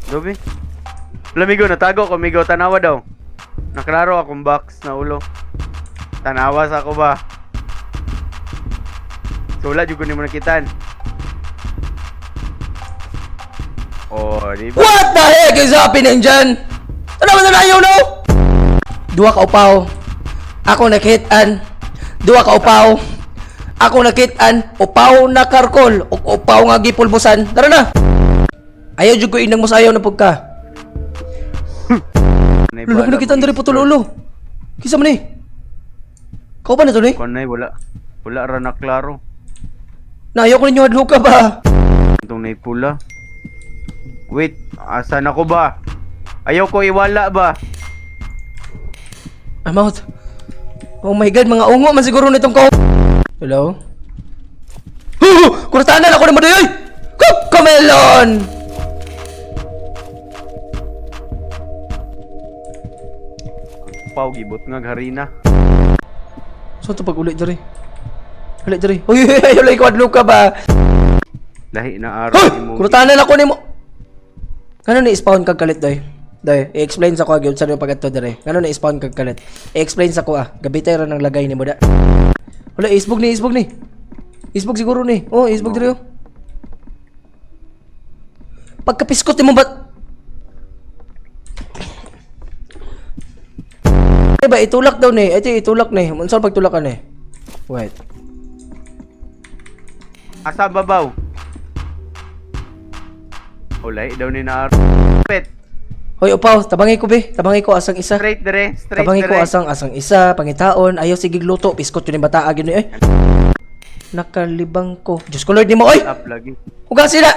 Dobi. Lamigo, natago ko, migo, tanawa daw. Naklaro akong box na ulo. Tanawa sa ako ba? So, wala, dyan ko ni mo nakitaan. Oh, di ba? What the heck is happening dyan? Ano ba na yun, no? Dua ka upaw. Ako nakitaan. Dua ka upaw. Ako nakitaan. Upaw na karkol. Upaw nga gipulbusan. Tara na. Ayaw dyan ko inang masayaw na pagka. Lalo ko nakitaan dari putululo. Kisa man eh. Kau ba na to ni? Kunay, wala. Wala ra na klaro. Nayaw ko ninyo adlo ka ba? Itong naipula. Wait, asan ako ba? Ayaw ko iwala ba? I'm out. Oh my god, mga ungo man siguro nitong ko. Hello? Kuratanan ako naman ay! Kamelon! Pau, gibot nga harina. So ito pag ulit dari. Ulit dari. Uy, ulit ko adlo ka ba? Lahi na araw mo. Kuratanan ako nimo. Kano ni-spawn kag kalit doy? Doy, i-explain sa ko gyud sa yung pagadto dire. Kano ni-spawn kag kalit? I-explain sa ko Gabitay ra nang lagay nimo da. Wala isbog ni. Isbog siguro ni. Oh, isbog dire. Pagkapiskot nimo ba? Ba itulak daw ni. Ito itulak ni. Unsa pagtulak ka ni? Wait. Asa babaw? Ulay daw ni na pet. Hoy upaw, tabangi ko be. Tabangi ko asang isa. Straight dire, straight Tabangi ko dire. asang isa, pangitaon, ayaw sige luto, piskot yun yung bataa gyud ni. Nakalibang ko. Diyos ko Lord nimo oy. Up lagi. Hugas sila.